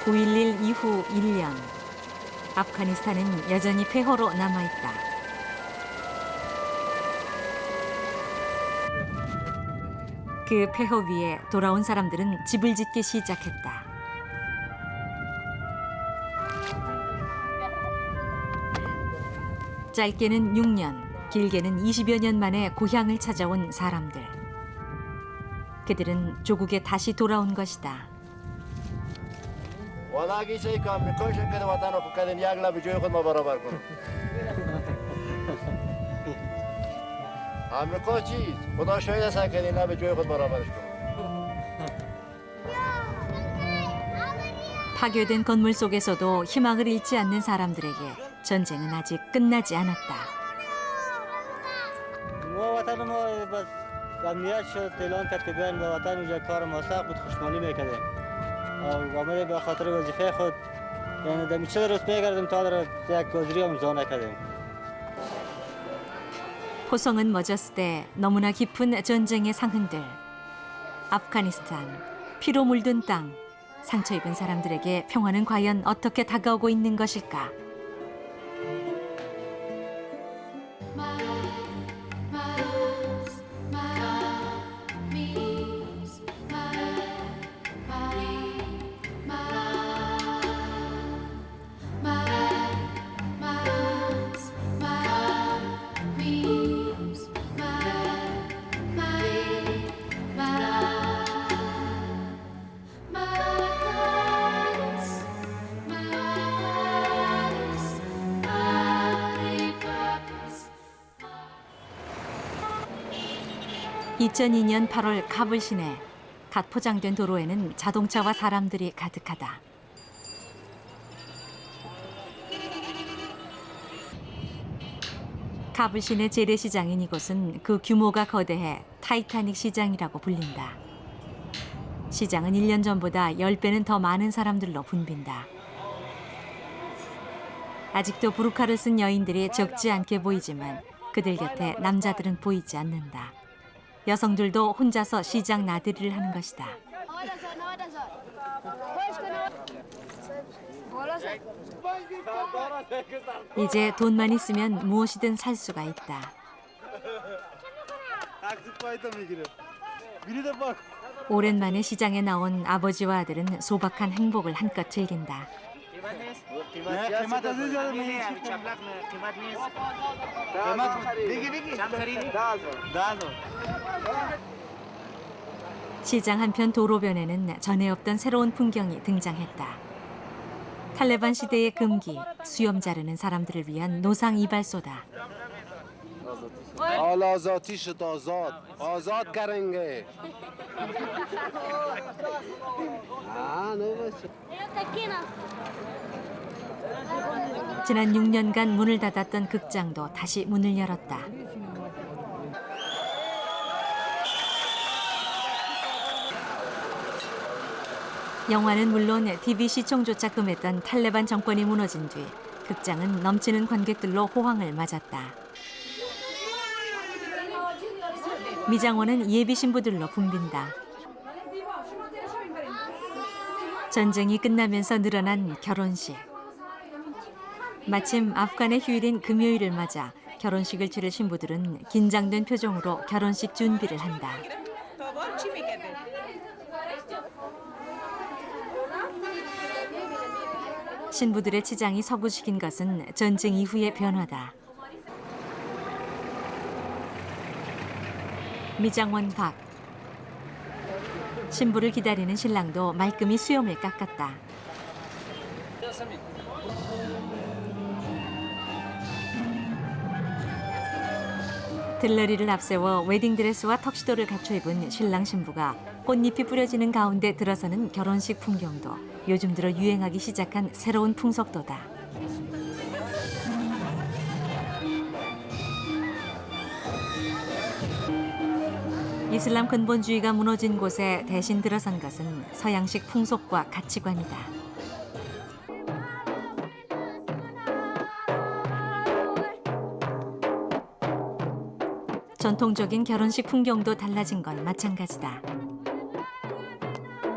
9.11 이후 1년. 아프가니스탄은 여전히 폐허로 남아있다. 그 폐허 위에 돌아온 사람들은 집을 짓기 시작했다. 짧게는 6년, 길게는 20여 년 만에 고향을 찾아온 사람들. 그들은 조국에 다시 돌아온 것이다. 파괴된 건물 속에서도 희망을 잃지 않는 사람들에게 전쟁은 아직 끝나지 않았다. 포성은 멎었을 때 너무나 깊은 전쟁의 상흔들. 아프가니스탄, 피로 물든 땅. 상처 입은 사람들에게 평화는 과연 어떻게 다가오고 있는 것일까? (2002년 8월) 카불 시내. 갓 포장된 도로에는 자동차와 사람들이 가득하다. 카불 시내 재래시장인 이곳은 그 규모가 거대해 타이타닉 시장이라고 불린다. 시장은 1년 전보다 10배는 더 많은 사람들로 붐빈다. 아직도 부르카를 쓴 여인들이 적지 않게 보이지만 그들 곁에 남자들은 보이지 않는다. 여성들도 혼자서 시장 나들이를 하는 것이다. 이제 돈만 있으면 무엇이든 살 수가 있다. 오랜만에 시장에 나온 아버지와 아들은 소박한 행복을 한껏 즐긴다. 시장 한편 도로변에는 전에 없던 새로운 풍경이 등장했다. 탈레반 시대의 금기, 수염 자르는 사람들을 위한 노상 이발소다. 지난 6년간 문을 닫았던 극장도 다시 문을 열었다. 영화는 물론 TV 시청조차 금했던 탈레반 정권이 무너진 뒤 극장은 넘치는 관객들로 호황을 맞았다. 미장원은 예비 신부들로 붐빈다. 전쟁이 끝나면서 늘어난 결혼식. 마침 아프간의 휴일인 금요일을 맞아 결혼식을 치를 신부들은 긴장된 표정으로 결혼식 준비를 한다. 신부들의 치장이 서구식인 것은 전쟁 이후의 변화다. 미장원 밖. 신부를 기다리는 신랑도 말끔히 수염을 깎았다. 들러리를 앞세워 웨딩드레스와 턱시도를 갖춰 입은 신랑 신부가 꽃잎이 뿌려지는 가운데 들어서는 결혼식 풍경도 요즘 들어 유행하기 시작한 새로운 풍속도다. 이슬람 근본주의가 무너진 곳에 대신 들어선 것은 서양식 풍속과 가치관이다. 전통적인 결혼식 풍경도 달라진 건 마찬가지다.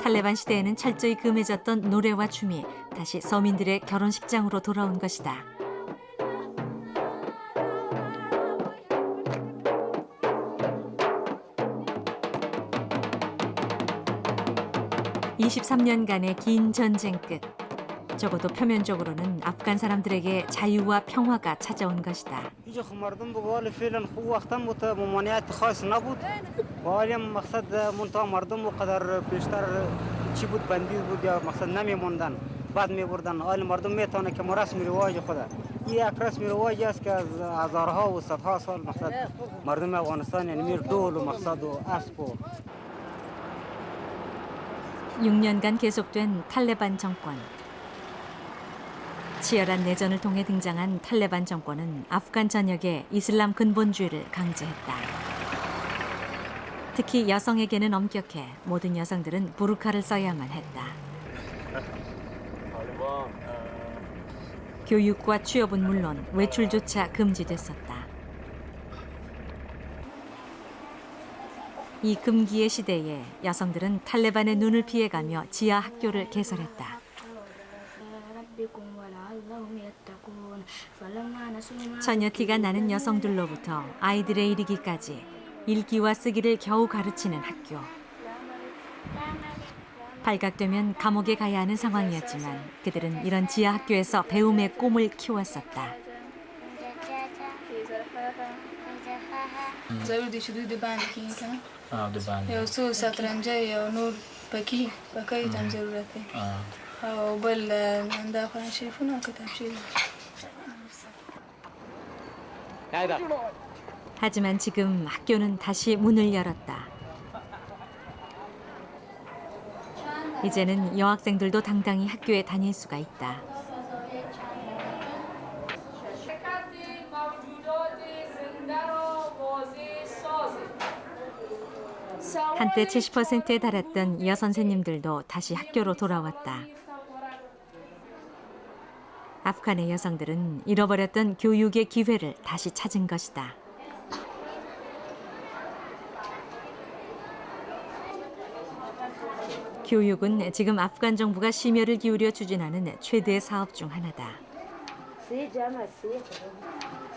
탈레반 시대에는 철저히 금해졌던 노래와 춤이 다시 서민들의 결혼식장으로 돌아온 것이다. (23년간의) 긴 전쟁 끝, 적어도 표면적으로는 아프간 사람들에게 자유와 평화가 찾아온 것이다. یک رسم رواجی است که از هزارها و صدها سال مقصد مردم افغانستان یعنی میر دول و مقصد و اسب و 6년간 계속된 탈레반 정권. 치열한 내전을 통해 등장한 탈레반 정권은 아프간 전역에 이슬람 근본주의를 강제했다. 특히 여성에게는 엄격해 모든 여성들은 부르카를 써야만 했다. 교육과 취업은 물론 외출조차 금지됐었다. 이 금기의 시대에 여성들은 탈레반의 눈을 피해가며 지하 학교를 개설했다. 처녀티가 나는 여성들로부터 아이들에 이르기까지 읽기와 쓰기를 겨우 가르치는 학교. 발각되면 감옥에 가야 하는 상황이었지만 그들은 이런 지하 학교에서 배움의 꿈을 키웠었다. 하지만 지금 학교는 다시 문을 열었다. 이제는 여학생들도 당당히 학교에 다닐 수가 있다. 한때 70%에 달했던 여선생님들도 다시 학교로 돌아왔다. 아프간의 여성들은 잃어버렸던 교육의 기회를 다시 찾은 것이다. 교육은 지금 아프간 정부가 심혈을 기울여 추진하는 최대의 사업 중 하나다.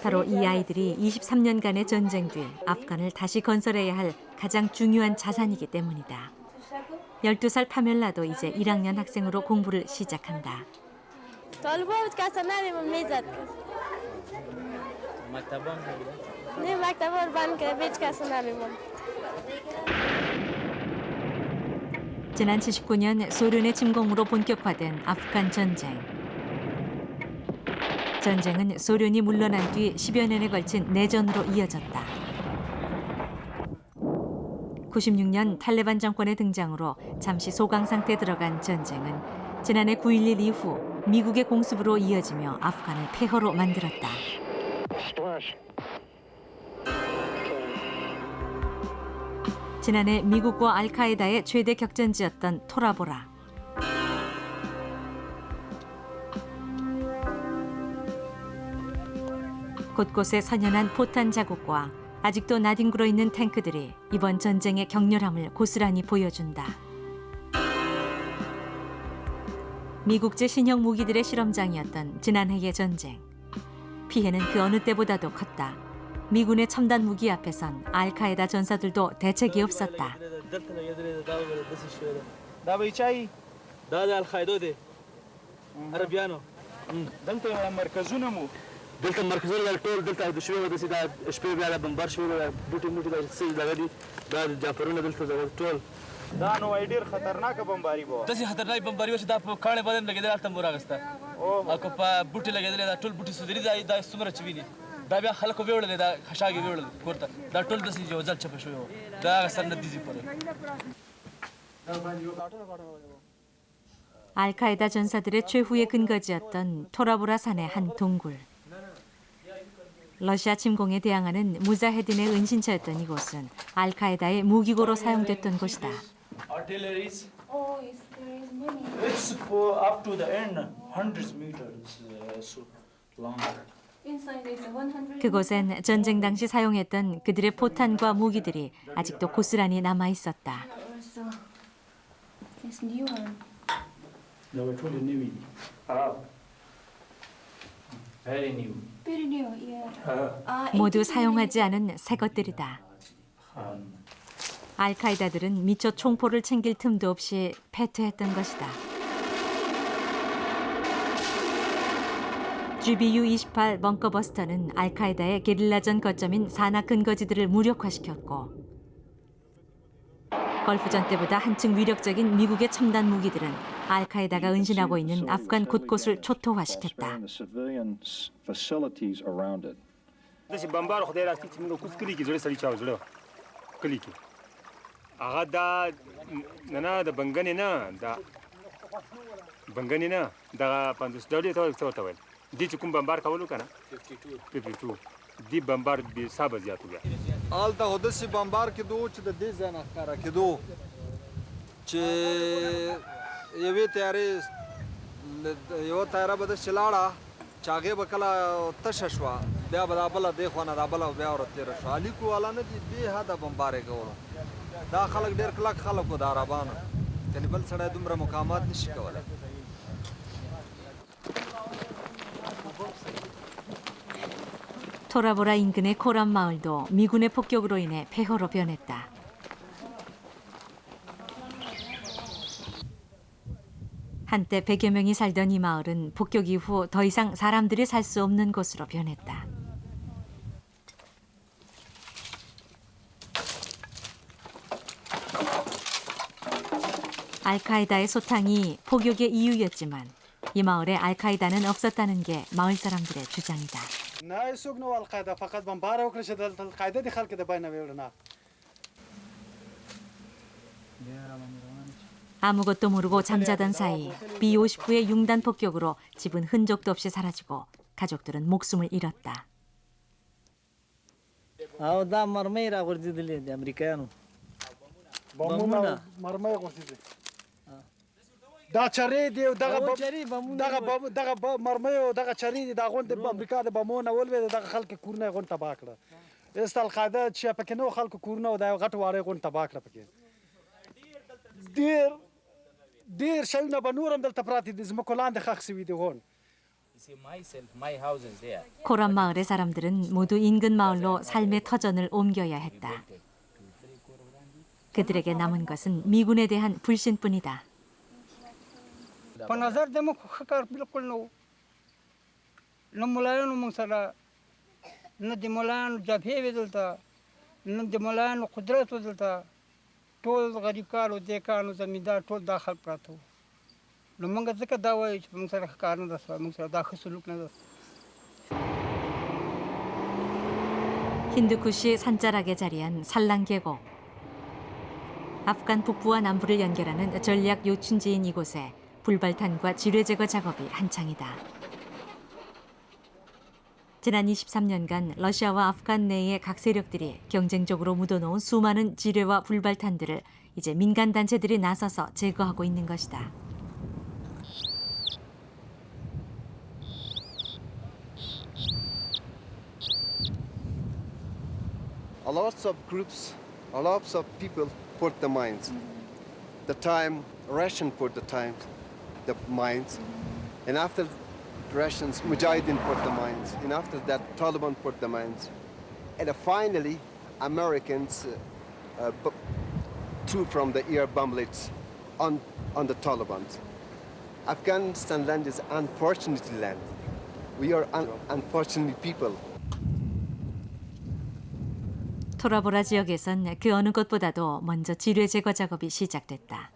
바로 이 아이들이 23년간의 전쟁 뒤 아프간을 다시 건설해야 할 가장 중요한 자산이기 때문이다. 12살 파멜라도 이제 1학년 학생으로 공부를 시작한다. 지난 79년 소련의 침공으로 본격화된 아프간 전쟁. 전쟁은 소련이 물러난 뒤 10여 년에 걸친 내전으로 이어졌다. 96년 탈레반 정권의 등장으로 잠시 소강 상태에 들어간 전쟁은 지난해 9.11 이후 미국의 공습으로 이어지며 아프간을 폐허로 만들었다. 지난해 미국과 알카에다의 최대 격전지였던 토라보라. 곳곳에 선연한 포탄 자국과 아직도 나뒹굴어 있는 탱크들이 이번 전쟁의 격렬함을 고스란히 보여준다. 미국제 신형 무기들의 실험장이었던 지난해의 전쟁. 피해는 그 어느 때보다도 컸다. 미군의 첨단 무기 앞에선 알카에다 전사들도 대책이 없었다. 알카에다 전사들의 최후의 근거지였던 토라보라 산의 한 동굴. 러시아 침공에 대항하는 무자헤딘의 은신처였던 이곳은 알카에다의 무기고로 사용됐던 곳이다. 그곳엔 전쟁 당시 사용했던 그들의 포탄과 무기들이 아직도 고스란히 남아 있었다. This new one. No, we're totally new. Ah. Very new. Very new, yeah. 모두 사용하지 않은 새 것들이다. 알카이다들은 미처 총포를 챙길 틈도 없이 패퇴했던 것이다. GBU-28 벙커버스터는 알카이다의 게릴라전 거점인 사나 근거지들을 무력화시켰고 걸프전 때보다 한층 위력적인 미국의 첨단 무기들은 알카이다가 은신하고 있는 아프간 곳곳을 초토화시켰다. داشت بمبار خدای راستی چې موږ کوس کلی کې زړه سړی چاو زړه کلی کې هغه دا نه د بنګنې نه دا 50 ډوډۍ ته ورته ویل دې چې کوم بمبار کولو که نه 52 دې بمبار بې حسابه زیات و بیا هلته خو داسې بمبار کېدو چې د دې ځای نه ښکاره کېدو چې یوې تیارې یوه تیاره به داسې لاړه چې هغې به کله تشه شوه بیا به دا بله دې خوا نه دا بله بیا ور تېره شوه الیکو والا نه دي دې حده بمبار یې کولو دا خلک ډېر کلک خلک وو د عربانو یعنې بل سړی دومره مقاومت نشي کولی 토라보라 인근의 코란 마을도 미군의 폭격으로 인해 폐허로 변했다. 한때 100여 명이 살던 이 마을은 폭격 이후 더 이상 사람들이 살 수 없는 곳으로 변했다. 알카이다의 소탕이 폭격의 이유였지만 이 마을에 알카이다는 없었다는 게 마을 사람들의 주장이다. نه څوک نه القاعده فقط بمبار وکړي چې د القاعده د خلک د بینه ویړنه 아무것도 모르고 잠자던 사이 B-59의 융단 폭격으로 집은 흔적도 없이 사라지고 가족들은 목숨을 잃었다. او دا مرمۍ راغورځېدلې د امریکایانو بمونه مرمۍ غورځېدې دا چرې دی دغه مرمۍ او دغه چرې دی دا غونډې په امریکا د بمونه ولوېده دغه خلک کورونه یې غونډ تباه کړه ایست القاعده چې پکې نو خلکو کورونه او دا غټ واړې غونډ تباه کړه پکې ډېر شیونه به نور هم دلته پراته دي ځمکو لاندې ښخ سوي دي غونډ 코란 마을의 사람들은 모두 인근 마을로 삶의 터전을 옮겨야 했다. 그들에게 남은 것은 미군에 대한 불신뿐이다. په نظر د موږ ښه کار بالکل نه و نه ملایانو موږ سره نه د ملایانو جبهې وې دلته نه د ملایانو قدرت و دلته ټول غریب کارو دیکانو زمیندار ټول دا خلک پراته وو نو موږ ځکه دا وایو چې موږ سره ښه کار نه ده سوی موږ سره دا ښه سلوک نه ده 힌두쿠시 산자락에 자리한 살랑 계곡. 아프간 북부와 남부를 연결하는 전략 요충지인 이곳에 불발탄과 지뢰 제거 작업이 한창이다. 지난 23년간 러시아와 아프간 내의 각 세력들이 경쟁적으로 묻어놓은 수많은 지뢰와 불발탄들을 이제 민간 단체들이 나서서 제거하고 있는 것이다. Lots of groups, lots of people put the mines. The time Russian put the mines, and after Russians, Mujahideen put the mines, and after that Taliban put the mines, and finally Americans threw from the air bomblets on the Taliban. Afghanistan land is unfortunate land. We are unfortunate people. 토라보라 지역에선 그 어느 것보다도 먼저 지뢰 제거 작업이 시작됐다.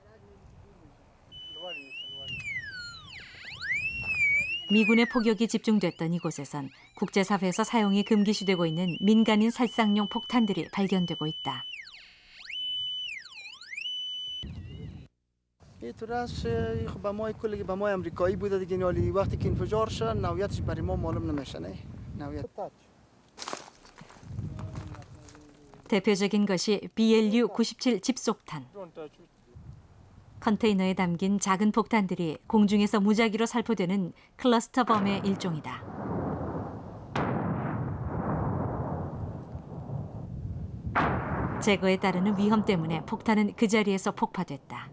미군의 폭격이 집중됐던 이곳에선 국제사회에서 사용이 금기시되고 있는 민간인 살상용 폭탄들이 발견되고 있다. اعتراض بمای کلی بمای امریکایی بوده دیگه ولی وقتی که انفجار شد نوعیتش برای ما معلوم نمیشه نه نوعیت 대표적인 것이 BLU-97 집속탄. 컨테이너에 담긴 작은 폭탄들이 공중에서 무작위로 살포되는 클러스터 범의 일종이다. 제거에 따르는 위험 때문에 폭탄은 그 자리에서 폭파됐다.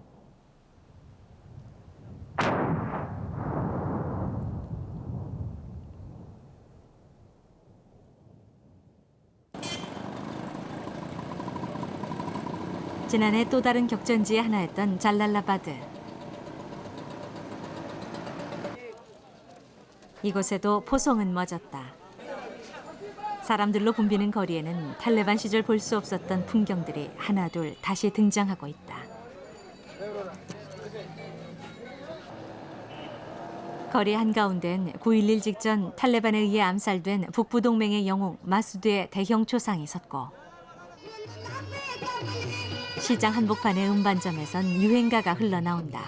지난해 또 다른 격전지의 하나였던 잘랄라바드. 이곳에도 포송은 멎었다. 사람들로 붐비는 거리에는 탈레반 시절 볼 수 없었던 풍경들이 하나둘 다시 등장하고 있다. 거리 한가운데는 9.11 직전 탈레반에 의해 암살된 북부동맹의 영웅 마수드의 대형 초상이 섰고 시장 한복판의 음반점에선 유행가가 흘러나온다.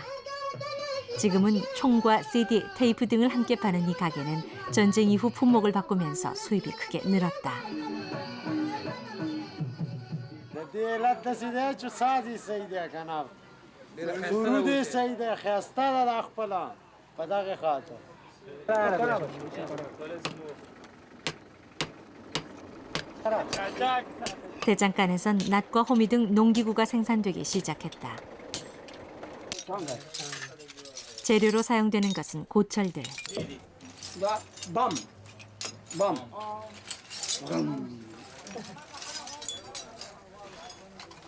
지금은 총과 CD, 테이프 등을 함께 파는 이 가게는 전쟁 이후 품목을 바꾸면서 수입이 크게 늘었다. 대장간에선 낫과 호미 등 농기구가 생산되기 시작했다. 재료로 사용되는 것은 고철들.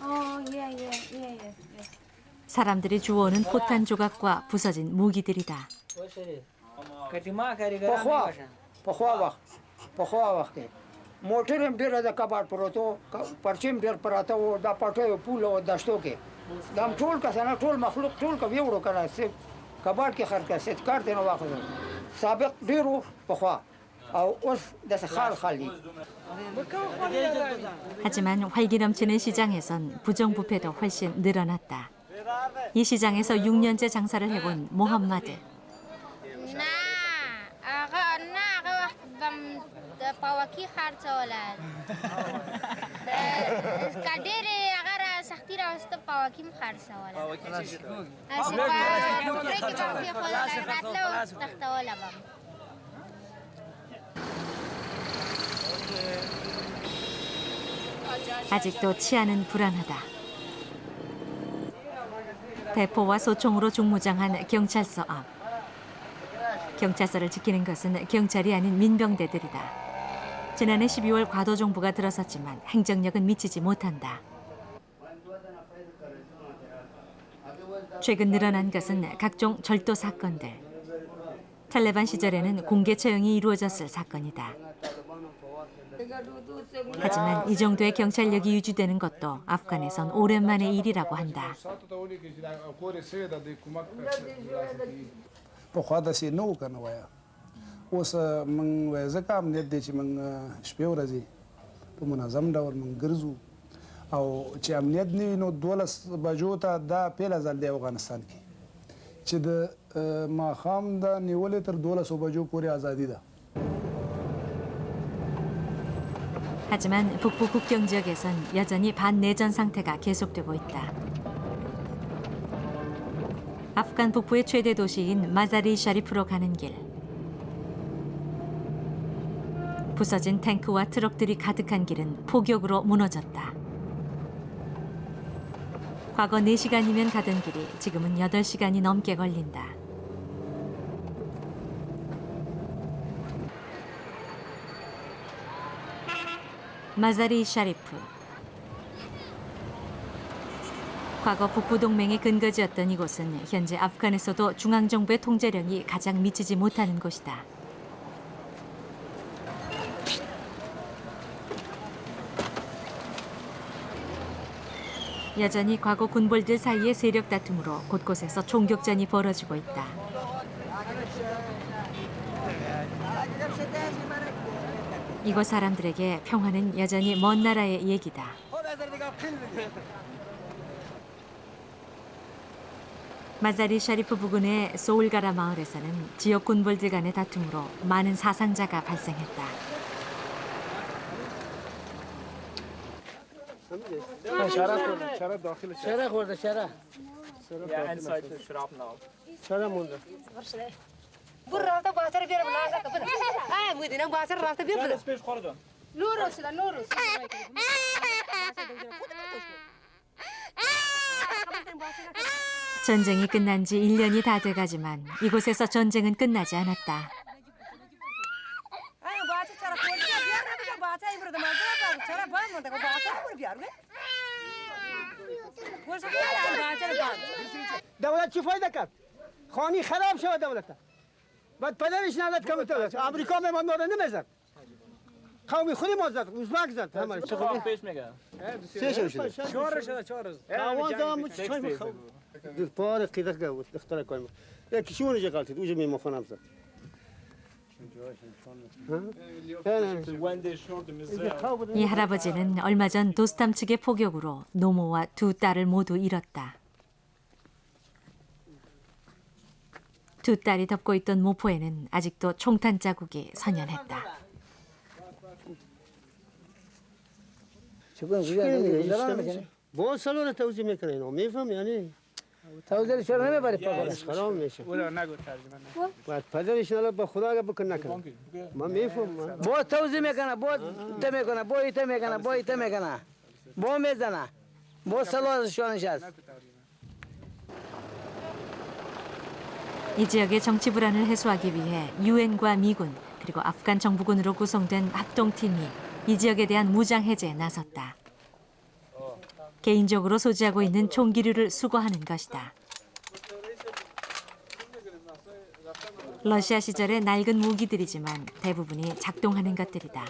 Oh, yeah, yeah, yeah, yeah. 사람들이 주워오는 포탄 조각과 부서진 무기들이다. موټر هم ډیره د کباړ پروتو پرچم ډیر پراته و دا پټه پول او دشتو کې دام ټول کسانه ټول مخلوق ټول کوي وړو کنه سي کباړ کې خرڅ کړه کار ته نو واخلو سابق ډیرو پخوا او اوس د خال خالي 하지만 활기 넘치는 시장에선 부정부패도 훨씬 늘어났다. 이 시장에서 6년째 장사를 해본 모함마드. پاوکی خرڅولل کډېر هغه سختي راوسته پاوکی م خرڅولل اسی په کې په خپل راتلو تختوله بم 아직도 치안은 불안하다. 대포와 소총으로 중무장한 경찰서 앞. 경찰서를 지키는 것은 경찰이 아닌 민병대들이다. 지난해 12월 과도 정부가 들어섰지만 행정력은 미치지 못한다. 최근 늘어난 것은 각종 절도 사건들. 탈레반 시절에는 공개 처형이 이루어졌을 사건이다. 하지만 이 정도의 경찰력이 유지되는 것도 아프간에선 오랜만의 일이라고 한다. پخوا داسې نه و که نه وایه اوس موږ وایه ځکه امنیت دی چې موږ شپې ورځې په منظم ډول موږ ګرځو او چې امنیت نه وي نو 12 بجو ته دا پیله ځل دی افغانستان کې چې د ماښام د نیولې تر 12 بجو پورې ازادي ده. 하지만 북부 국경 지역에선 여전히 반내전 상태가 계속되고 있다. 아프간 북부의 최대 도시인 마자리 샤리프로 가는 길. 부서진 탱크와 트럭들이 가득한 길은 폭격으로 무너졌다. 과거 4시간이면 가던 길이 지금은 8시간이 넘게 걸린다. 마자리 샤리프. 과거 북부동맹의 근거지였던 이곳은 현재 아프간에서도 중앙정부의 통제력이 가장 미치지 못하는 곳이다. 여전히 과거 군벌들 사이의 세력 다툼으로 곳곳에서 총격전이 벌어지고 있다. 이곳 사람들에게 평화는 여전히 먼 나라의 얘기다. 마자리 샤리프 부근의 소울가라 마을에서는 지역 군벌들 간의 다툼으로 많은 사상자가 발생했다. 전쟁이 끝난 지 1년이 다 돼가지만 이곳에서 전쟁은 끝나지 않았다. دولت چی فایده کرد؟ خانی خراب شد دولت. بعد پدرش نالت کم تو. آمریکا به ما نمیزد. قومی خودی ما زد. ازبک زد. همه چه خوبی؟ پیش میگه. سه شده. چهار. آواز دام چی میخوام؟ پار قیدت گفت. اختراع کنیم. یکی شو نجا قالتید. اوج می مفهوم زد. 이 할아버지는 얼마 전 도스탐 측의 포격으로 노모와 두 딸을 모두 잃었다. 두 딸이 덮고 있던 모포에는 아직도 총탄 자국이 선연했다. बहुत सालों ने तौजी में करे नो मैं फهم यानी तौजी शरण में बारे पर खराब में से ولا نقول ترجمه. بعد فجر इशारा पर खुदा का बकना कर मैं फهم बहुत तौजी में करना बहुत तमे करना बहुत तमे करना बहुत तमे करना बहुत में जाना बहुत सालों शरण शास 이 지역의 정치 불안을 해소하기 위해 유엔과 미군 그리고 아프간 정부군으로 구성된 합동팀이 이 지역에 대한 무장 해제에 나섰다. 개인적으로 소지하고 있는 총기류를 수거하는 것이다. 러시아 시절의 낡은 무기들이지만 대부분이 작동하는 것들이다.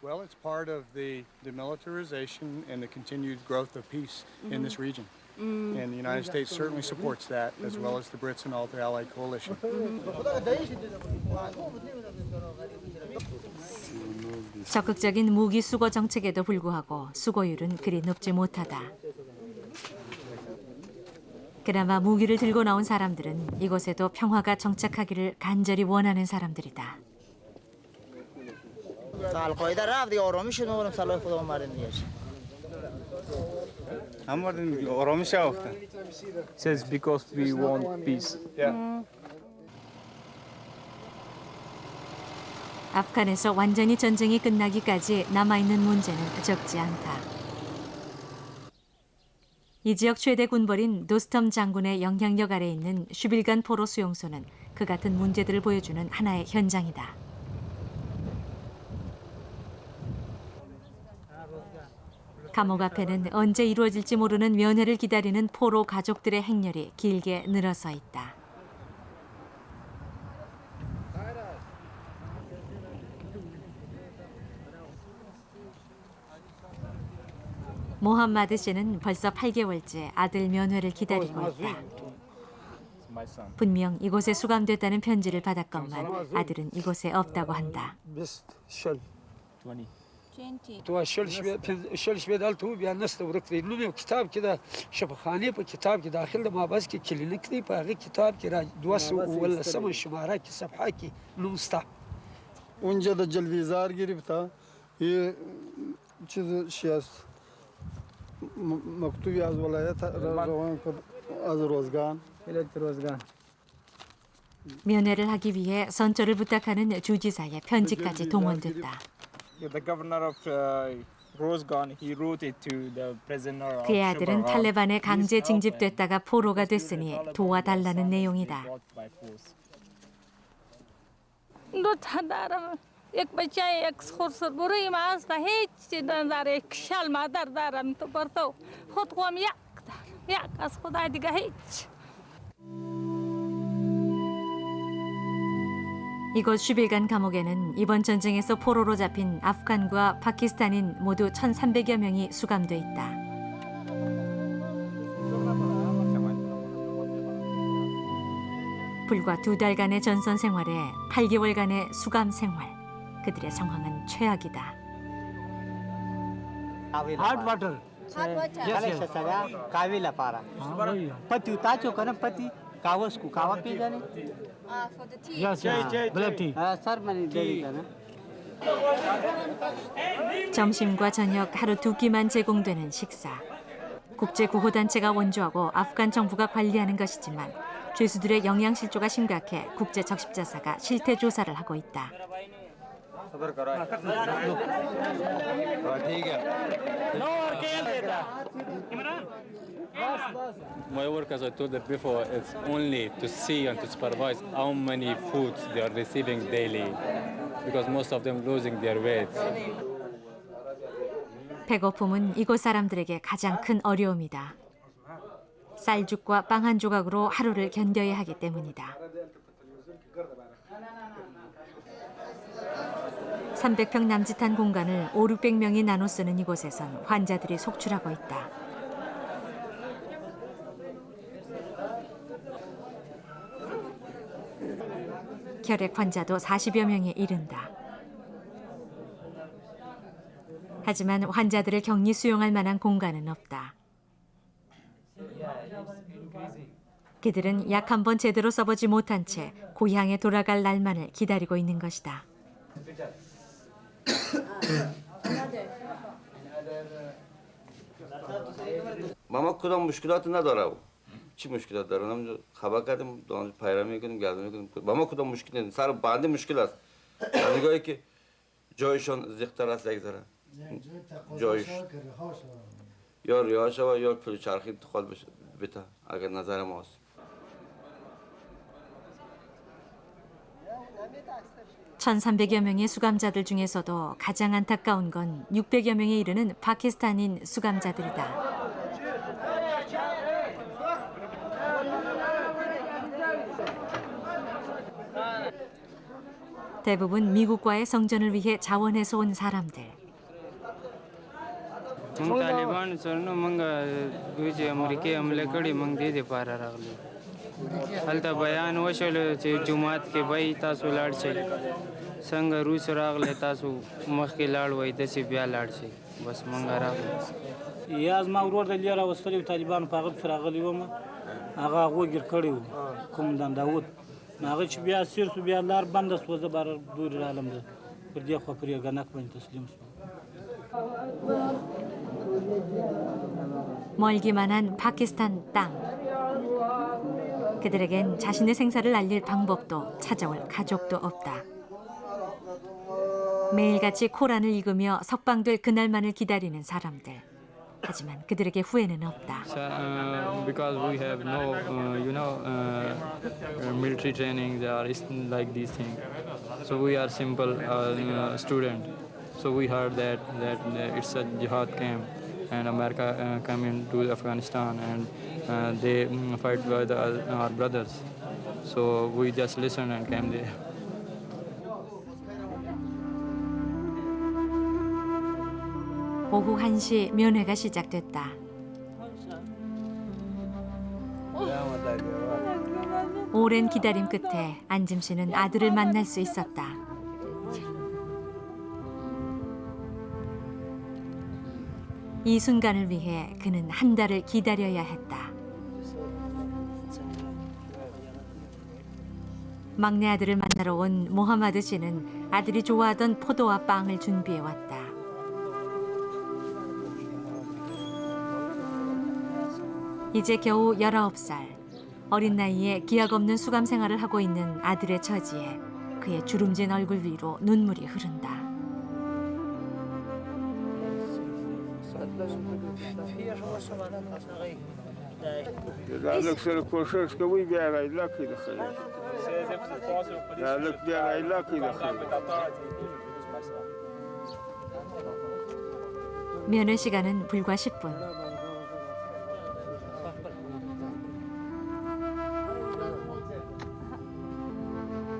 Well, it's part of the demilitarization and the continued growth of peace in this region. And the United States certainly supports that, as well as the Brits and all the Allied coalition. 적극적인 무기 수거 정책에도 불구하고 수거율은 그리 높지 못하다. 그나마 무기를 들고 나온 사람들은 이곳에도 평화가 정착하기를 간절히 원하는 사람들이다. القاعده رفت دیگه آرامی شد ما صلاح خدا اومدن دیگه I'm آرامش آفتن. Says because we want peace. Yeah. 아프간에서 완전히 전쟁이 끝나기까지 남아있는 문제는 적지 않다. 이 지역 최대 군벌인 도스텀 장군의 영향력 아래 있는 슈빌간 포로 수용소는 그 같은 문제들을 보여주는 하나의 현장이다. 감옥 앞에는 언제 이루어질지 모르는 면회를 기다리는 포로 가족들의 행렬이 길게 늘어서 있다. 모함마드 씨는 벌써 8개월째 아들 면회를 기다리고 있다. 분명 이곳에 수감됐다는 편지를 받았건만 아들은 이곳에 없다고 한다. 20. تو شل شبیدال تو بیان نست ورکتی نمی کتاب کده شبخانه په کتاب کې داخل ما بس کې کلینیک دی په هغه کتاب کې را 200 شماره کې صفحه کې نوستا اونجا da جلویزار گرفته یه چیز شیست مکتوبی از ولایت روان کرد از روزگان 면회를 하기 위해 선처를 부탁하는 주지사의 편지까지 동원됐다. The governor of Rozgan, he wrote it to the prisoner of 그의 아들은 탈레반에 강제 징집됐다가 포로가 됐으니 도와달라는 내용이다. یک بچه یک خورسر بروی ما است هیچ چیز نداره کشال مادر دارم تو برتو خود قوم یک دار یک از خدا دیگه هیچ 이곳 슈빌간 감옥에는 이번 전쟁에서 포로로 잡힌 아프간과 파키스탄인 모두 1,300여 명이 수감돼 있다. 불과 2달간의 전선 생활에 8개월간의 수감 생활. 그들의 상황은 최악이다. hot water काविला पारा पति उताचो करना पति कावस को कावा पी जाने for the tea yes black tea sir मैंने दे दी ना 점심과 저녁 하루 2끼만 제공되는 식사. 국제구호단체가 원조하고 아프간 정부가 관리하는 것이지만 죄수들의 영양실조가 심각해 국제적십자사가 실태조사를 하고 있다. My work, as I told you before, it's only to see and to supervise how many foods they are receiving daily, because most of them losing their weight. 배고픔은 이곳 사람들에게 가장 큰 어려움이다. 쌀죽과 빵 한 조각으로 하루를 견뎌야 하기 때문이다. 300평 남짓한 공간을 500~600명이 나눠 쓰는 이곳에선 환자들이 속출하고 있다. 혈액 환자도 40여 명에 이른다. 하지만 환자들을 격리 수용할 만한 공간은 없다. 그들은 약 한 번 제대로 써보지 못한 채 고향에 돌아갈 날만을 기다리고 있는 것이다. मामा खुदा मुश्किलात نداره چی مشکلات داره من خبر کردم پیام میکنیم گردن میکنیم ماما خدا مشکل نیست سر بنده مشکل است نگاهی که جایشان زیختر است یکذره جایش یا ریاش و یا پل چرخی خال بشه اگر نظر ماست (1,300여) 명의 수감자들 중에서도 가장 안타까운 건 600여 명에 이르는 파키스탄인 수감자들이다. 대부분 미국과의 성전을 위해 자원해서 온 사람들. तालिबान चल्नु मंगा गुजे अमेरिके हमले कड़ी मंग दे पारा रागली हलता बयान वशल चे जुमात के भाई तासु लाड छे संग रूस रागले तासु मख के लाड वई दसी ब्या लाड छे बस मंगा रागले याज ما ورور د لیرا وستلی طالبان په غب راغلی و ما هغه وګر کړیو کومندان داوود هغه چې بیا سیر سو بیا لار بند سو زبر دور عالم ده پر دې خو پرې غنک باندې تسلیم سو 멀기만 한 파키스탄 땅. 그들에겐 자신의 생사를 알릴 방법도 찾아올 가족도 없다. 매일같이 코란을 읽으며 석방될 그날만을 기다리는 사람들. 하지만 그들에게 후회는 없다. Because we have no, military training, there is like these things. So we are simple student. So we heard that it's a jihad camp, and America come into Afghanistan, and they fight with our brothers. So we just listened and came there. 오후 1시 면회가 시작됐다. 오랜 기다림 끝에 안짐 씨는 아들을 만날 수 있었다. 이 순간을 위해 그는 한 달을 기다려야 했다. 막내 아들을 만나러 온 모하마드 씨는 아들이 좋아하던 포도와 빵을 준비해 왔다. 이제 겨우 19살. 어린 나이에 기약 없는 수감 생활을 하고 있는 아들의 처지에 그의 주름진 얼굴 위로 눈물이 흐른다. 면회 시간은 불과 10분.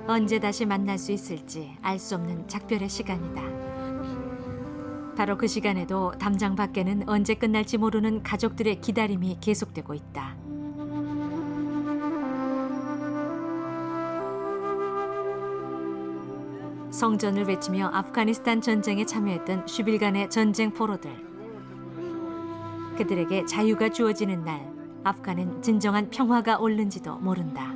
언제 다시 만날 수 있을지 알 수 없는 작별의 시간이다. 바로 그 시간에도 담장 밖에는 언제 끝날지 모르는 가족들의 기다림이 계속되고 있다. 성전을 외치며 아프가니스탄 전쟁에 참여했던 10일간의 전쟁 포로들. 그들에게 자유가 주어지는 날, 아프간은 진정한 평화가 오는지도 모른다.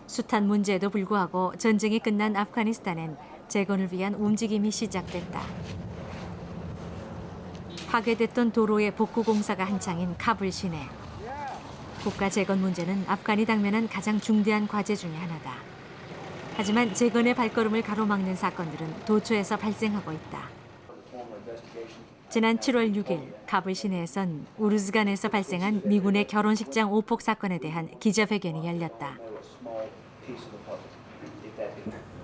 숱한 문제에도 불구하고 전쟁이 끝난 아프가니스탄엔 재건을 위한 움직임이 시작됐다. 파괴됐던 도로의 복구 공사가 한창인 카불 시내. 국가 재건 문제는 아프간이 당면한 가장 중대한 과제 중에 하나다. 하지만 재건의 발걸음을 가로막는 사건들은 도처에서 발생하고 있다. 지난 7월 6일 카불 시내에선 우르즈간에서 발생한 미군의 결혼식장 오폭 사건에 대한 기자회견이 열렸다.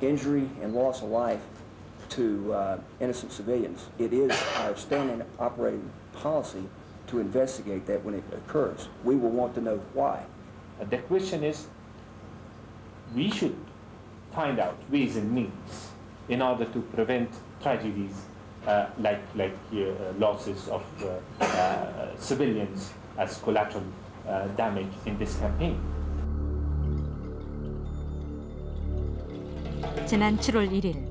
Injury and loss of life to innocent civilians. It is our standing operating policy to investigate that when it occurs. We will want to know why. The question is, we should find out ways and means in order to prevent tragedies like losses of civilians as collateral damage in this campaign. 지난 7월 1일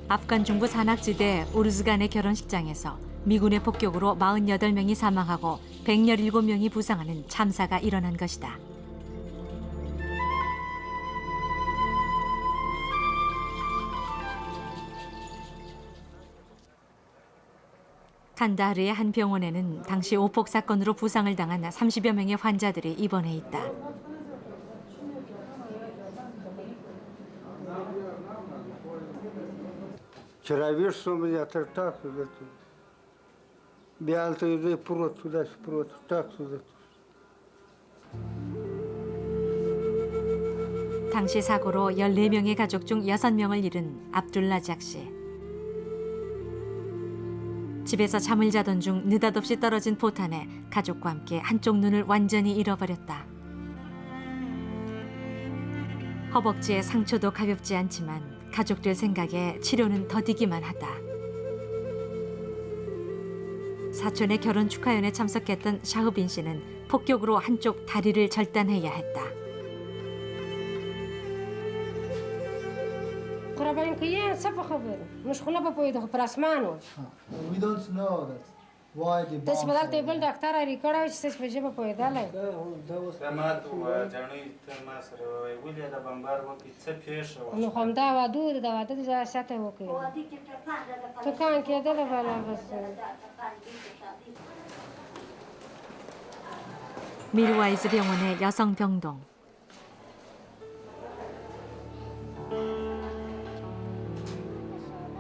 아프간 중부 산악지대 우르즈간의 결혼식장에서 미군의 폭격으로 48명이 사망하고 117명이 부상하는 참사가 일어난 것이다. 칸다하르의 한 병원에는 당시 오폭 사건으로 부상을 당한 30여 명의 환자들이 입원해 있다. 당시 사고로 14명의 가족 중 6명을 잃은 압둘라작 씨. 집에서 잠을 자던 중 느닷없이 떨어진 포탄에 가족과 함께 한쪽 눈을 완전히 잃어버렸다. 허벅지의 상처도 가볍지 않지만 가족들 생각에 치료는 더디기만 하다. 사촌의 결혼 축하연에 참석했던 샤흐빈 씨는 폭격으로 한쪽 다리를 절단해야 했다. We don't know that. Why the bomb? 밀와이즈 병원의 여성 병동.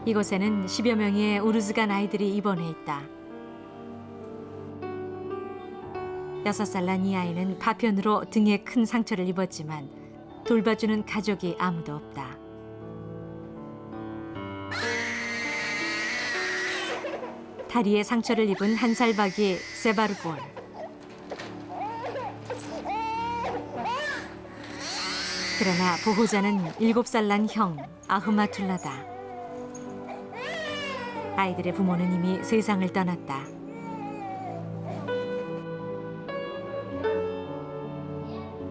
이곳에는 10여 명의 우르즈간 아이들이 입원해 있다. 6살 난 이 아이는 파편으로 등에 큰 상처를 입었지만 돌봐주는 가족이 아무도 없다. 다리에 상처를 입은 1살 박이 세바르볼. 그러나 보호자는 7살 난 형 아흐마툴라다. 아이들의 부모는 이미 세상을 떠났다.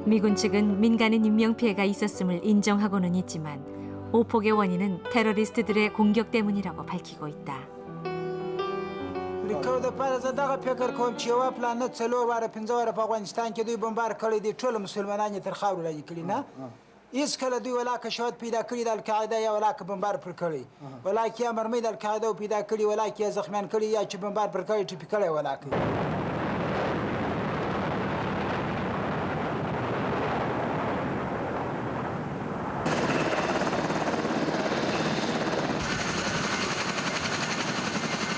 미군 측은 민간인 인명피해가 있었음을 인정하고는 있지만 오폭의 원인은 테러리스트들의 공격 때문이라고 밝히고 있다. هیڅ کله دوی ولا که شهادت پیدا کړي د القاعده یا ولا که بمبار پر کړي ولا که مرمۍ د القاعده پیدا کړي ولا که زخمیان کړي یا چې بمبار پر کړي ټیپی کړي ولا که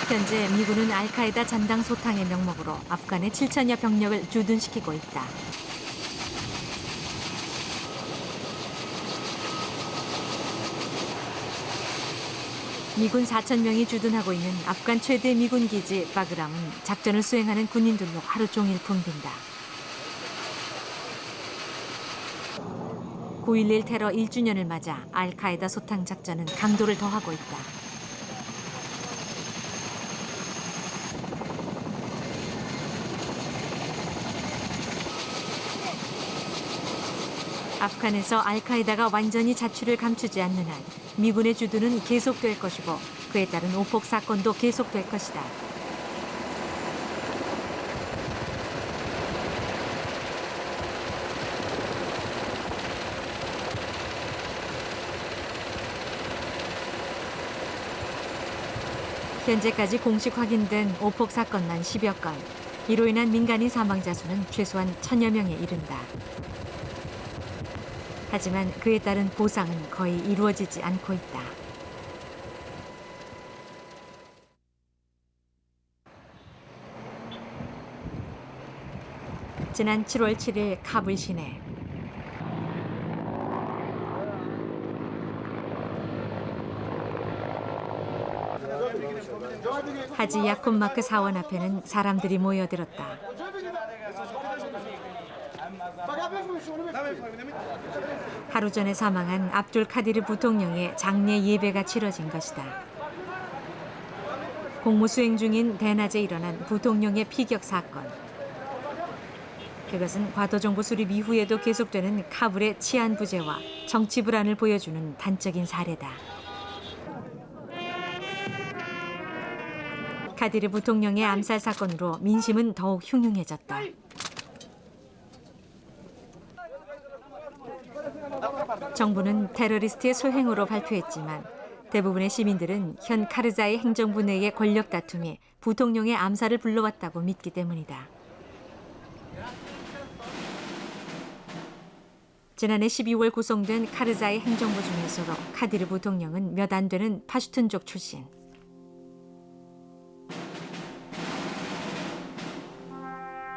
현재 미군은 알카에다 잔당 소탕의 명목으로 아프간의 7천여 병력을 주둔시키고 있다. 미군 4,000명이 주둔하고 있는 아프간 최대 미군 기지 바그람은 작전을 수행하는 군인들로 하루 종일 붐빈다. 9.11 테러 1주년을 맞아 알카에다 소탕 작전은 강도를 더하고 있다. 아프간에서 알카에다가 완전히 자취를 감추지 않는 한 미군의 주둔은 계속될 것이고 그에 따른 오폭 사건도 계속될 것이다. 현재까지 공식 확인된 오폭 사건만 10여 건, 이로 인한 민간인 사망자 수는 최소한 1,000여 명에 이른다. 하지만 그에 따른 보상은 거의 이루어지지 않고 있다. 지난 7월 7일 카불 시내. 하지 야쿰 마크 사원 앞에는 사람들이 모여들었다. 하루 전에 사망한 압둘 카디르 부통령의 장례 예배가 치러진 것이다. 공무 수행 중인 대낮에 일어난 부통령의 피격 사건. 그것은 과도정보 수립 이후에도 계속되는 카불의 치안 부재와 정치 불안을 보여주는 단적인 사례다. 카디르 부통령의 암살 사건으로 민심은 더욱 흉흉해졌다. 정부는 테러리스트의 소행으로 발표했지만 대부분의 시민들은 현 카르자이 행정부 내의 권력 다툼이 부통령의 암살을 불러왔다고 믿기 때문이다. 지난해 12월 구성된 카르자이 행정부 중에서도 카디르 부통령은 몇 안 되는 파슈툰족 출신.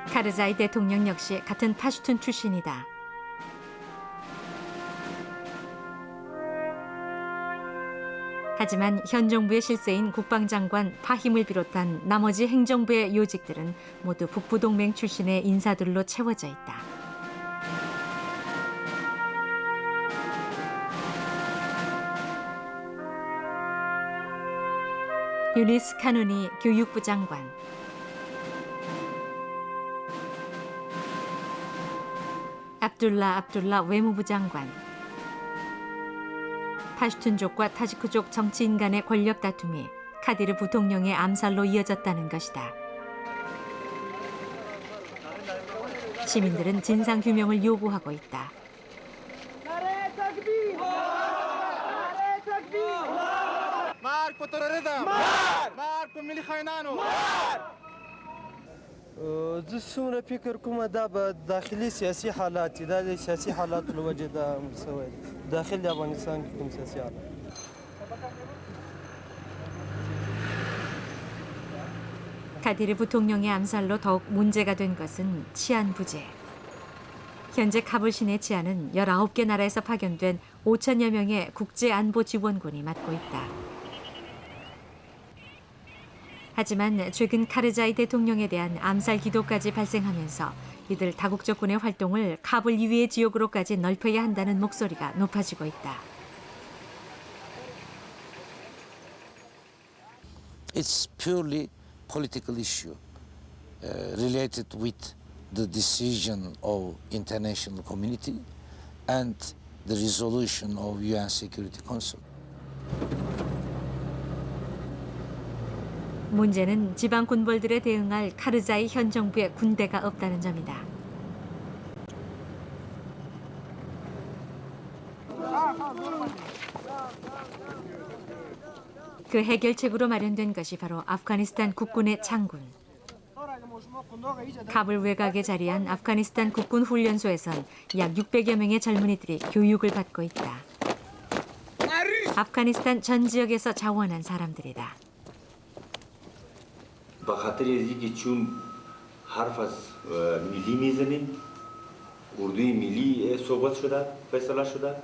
카르자이 대통령 역시 같은 파슈툰 출신이다. 하지만 현 정부의 실세인 국방장관 파힘을 비롯한 나머지 행정부의 요직들은 모두 북부동맹 출신의 인사들로 채워져 있다. 유니스 카누니 교육부 장관, 압둘라 외무부 장관, 파슈툰족과 타지크족 정치인 간의 권력 다툼이 카디르 부통령의 암살로 이어졌다는 것이다. 시민들은 진상 규명을 요구하고 있다. زه څومره فکر کوم دا به داخلي سیاسي حالات دي دا د سیاسي حالاتو له وجې دا امر شوی دی داخل د افغانستان کې کوم سیاسي حالات 카디르 부통령의 암살로 더욱 문제가 된 것은 치안 부재. 현재 카불 시내 치안은 19개 나라에서 파견된 5천여 명의 국제안보 지원군이 맡고 있다. 하지만 최근 카르자이 대통령에 대한 암살 기도까지 발생하면서 이들 다국적군의 활동을 카불 이외의 지역으로까지 넓혀야 한다는 목소리가 높아지고 있다. It's purely political issue related with the decision of international community and the resolution of UN Security Council. 문제는 지방 군벌들에 대응할 카르자이 현 정부의 군대가 없다는 점이다. 그 해결책으로 마련된 것이 바로 아프가니스탄 국군의 장군. 카불 외곽에 자리한 아프가니스탄 국군 훈련소에선 약 600여 명의 젊은이들이 교육을 받고 있다. 아프가니스탄 전 지역에서 자원한 사람들이다. به خاطر از اینکه چون حرف از ملی میزنیم اردوی ملی صحبت شده فیصله شده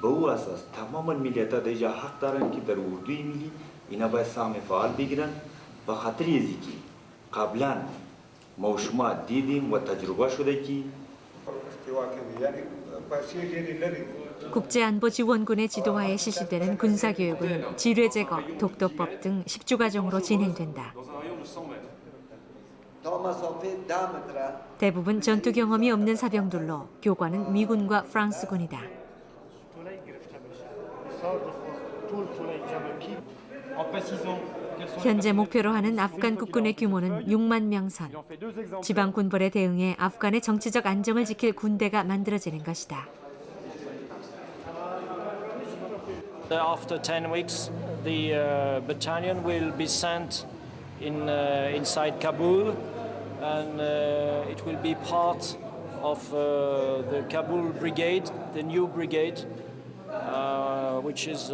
به او اساس تمام ملیت‌ها در اینجا حق دارن که در اردوی ملی اینا باید سهم فعال بگیرن به خاطر از اینکه قبلا ما شما دیدیم و تجربه شده که 국제안보 지원군의 지도하에 실시되는 군사교육은 지뢰 제거, 독도법 등 10주 과정으로 진행된다. 대부분 전투 경험이 없는 사병들로 교관은 미군과 프랑스군이다. 현재 목표로 하는 아프간 국군의 규모는 6만 명 선. 지방 군벌에 대응해 아프간의 정치적 안정을 지킬 군대가 만들어지는 것이다. After 10 weeks, the battalion will be sent inside Kabul, and it will be part of the Kabul brigade, the new brigade, which is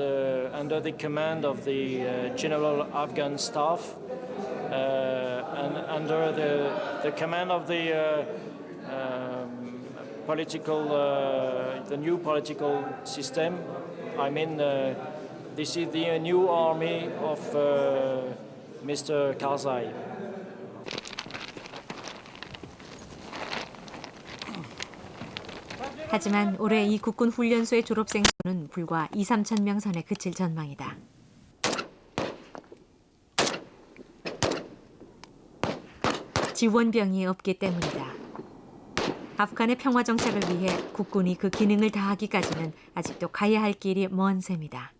under the command of the General Afghan Staff, and under the command of the the new political system. I mean, this is the new army of Mr. Karzai. 하지만 올해 이 국군 훈련소의 졸업생 수는 불과 2~3천 명 선에 그칠 전망이다. 지원병이 없기 때문이다. 아프간의 평화 정착을 위해 국군이 그 기능을 다하기까지는 아직도 가야 할 길이 먼 셈이다.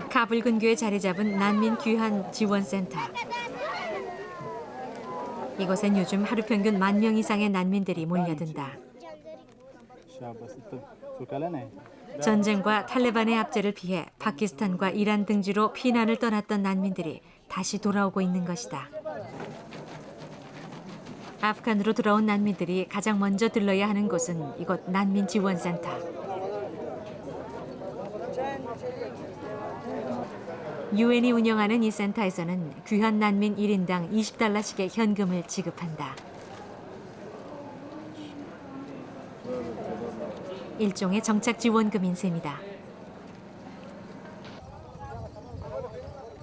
카불 근교에 자리 잡은 난민 귀환 지원센터. 이곳엔 요즘 하루 평균 10,000명 이상의 난민들이 몰려든다. 전쟁과 탈레반의 압제를 피해 파키스탄과 이란 등지로 피난을 떠났던 난민들이 다시 돌아오고 있는 것이다. 아프간으로 돌아온 난민들이 가장 먼저 들러야 하는 곳은 이곳 난민 지원센터. 유엔이 운영하는 이 센터에서는 귀환 난민 1인당 $20씩의 현금을 지급한다. 일종의 정착 지원금인 셈이다.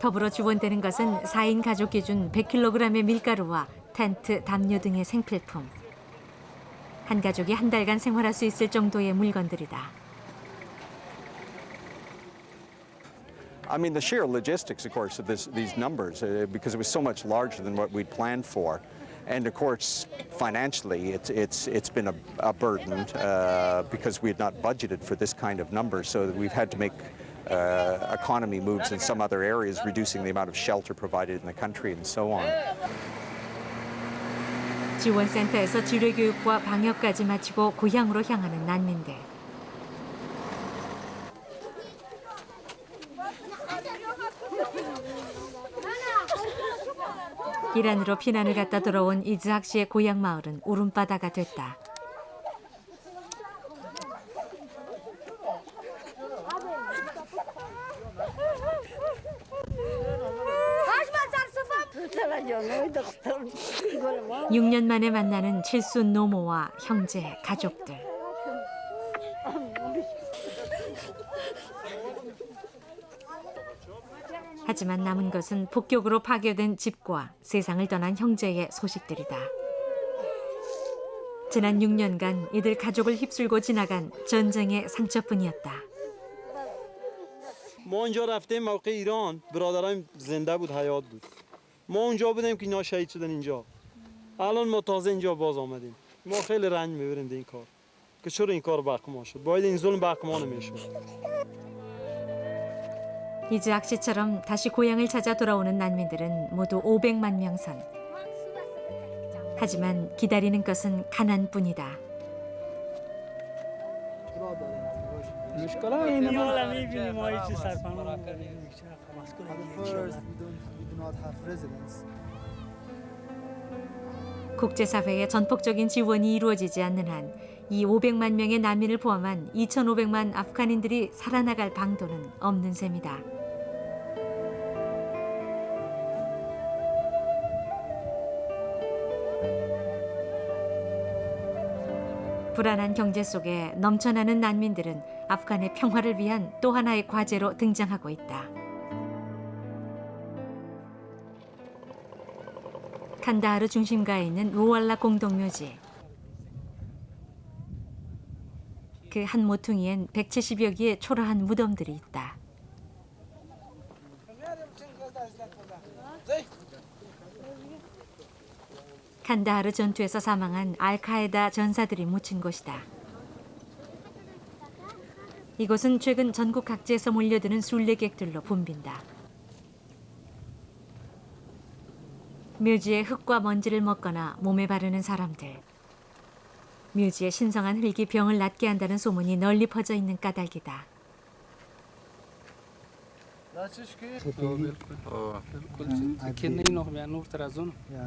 더불어 지원되는 것은 4인 가족 기준 100kg의 밀가루와 텐트, 담요 등의 생필품. 한 가족이 한 달간 생활할 수 있을 정도의 물건들이다. I mean, the sheer logistics, of course, of these numbers, because it was so much larger than what we'd planned for. And of course, financially, it's been a burden because we had not budgeted for this kind of number, so that we've had to make economy moves in some other areas, reducing the amount of shelter provided in the country and so on. 지원센터에서 지뢰 교육과 방역까지 마치고 고향으로 향하는 난민들. 이란으로 피난을 갔다 돌아온 이즈학 씨의 고향 마을은 울음바다가 됐다. (6년) 만에 만나는 칠순 노모와 형제, 가족들. 하지만 남은 것은 폭격으로 파괴된 집과 세상을 떠난 형제의 소식들이다. 지난 6년간 이들 가족을 휩쓸고 지나간 전쟁의 상처뿐이었다. ما اونجا رفتیم موقع ایران برادرام زنده بود حیات بود ما اونجا بودیم که اینا شهید شدن اینجا الان ما تازه اینجا باز آمدیم ما خیلی رنج میبریم به این کار که چرا این کار بق ما شد باید این ظلم بق ما نمیشد 이즈학 씨처럼 다시 고향을 찾아 돌아오는 난민들은 모두 500만 명 선. 하지만 기다리는 것은 가난뿐이다. 국제사회의 전폭적인 지원이 이루어지지 않는 한 이 500만 명의 난민을 포함한 2,500만 아프간인들이 살아나갈 방도는 없는 셈이다. 불안한 경제 속에 넘쳐나는 난민들은 아프간의 평화를 위한 또 하나의 과제로 등장하고 있다. 칸다하르 중심가에 있는 로왈라 공동묘지. 그 한 모퉁이엔 170여 개의 초라한 무덤들이 있다. 칸다하르 전투에서 사망한 알카에다 전사들이 묻힌 곳이다. 이곳은 최근 전국 각지에서 몰려드는 순례객들로 붐빈다. 묘지에 흙과 먼지를 먹거나 몸에 바르는 사람들. 묘지에 신성한 흙이 병을 낫게 한다는 소문이 널리 퍼져 있는 까닭이다.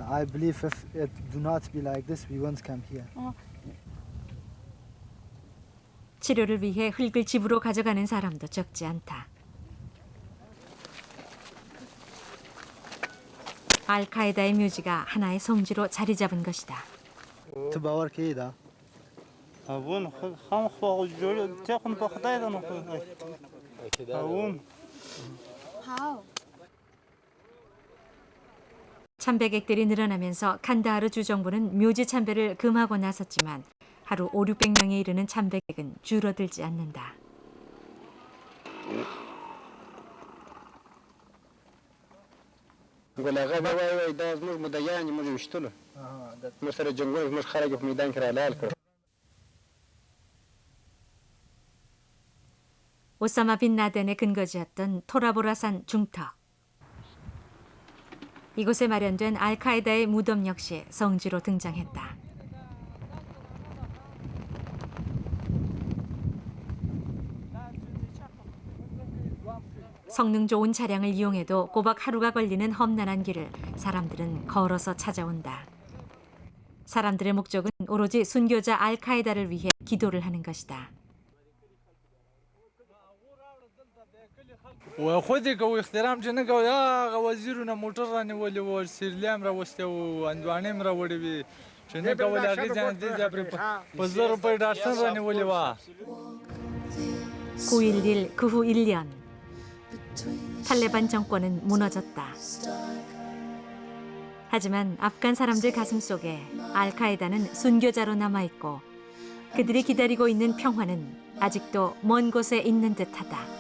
I believe if it do not be like this, we won't come here. 치료를 위해 흙을 집으로 가져가는 사람도 적지 않다. 알카에다의 묘지가 하나의 성지로 자리 잡은 것이다. تباور كيدا أبون خام خواهو جوری تکن بخدای دانو أبون 참배객들이 늘어나면서 칸다하르 주정부는 묘지 참배를 금하고 나섰지만 하루 500~600명에 이르는 참배객은 줄어들지 않는다. ګلاغه به وای دا زموږ مدعیان موږ وشتلو موږ سره جنګونه موږ خلک په میدان کې رالال کړ. 오사마 빈 라덴의 근거지였던 토라보라산 중턱. 이곳에 마련된 알카에다의 무덤 역시 성지로 등장했다. 성능 좋은 차량을 이용해도 꼬박 하루가 걸리는 험난한 길을 사람들은 걸어서 찾아온다. 사람들의 목적은 오로지 순교자 알카에다를 위해 기도를 하는 것이다. و خودی کو احترام چې نه کو یا وزیرونه موټر رانیولې و سیرلیام را وسته و اندوانیم را وړې وي چې نه کول هغه ځان دې په 1000 روپۍ ډارسن رانیولې و 9.11 그 후 1년 탈레반 정권은 무너졌다. 하지만 아프간 사람들 가슴 속에 알카에다는 순교자로 남아있고 그들이 기다리고 있는 평화는 아직도 먼 곳에 있는 듯하다.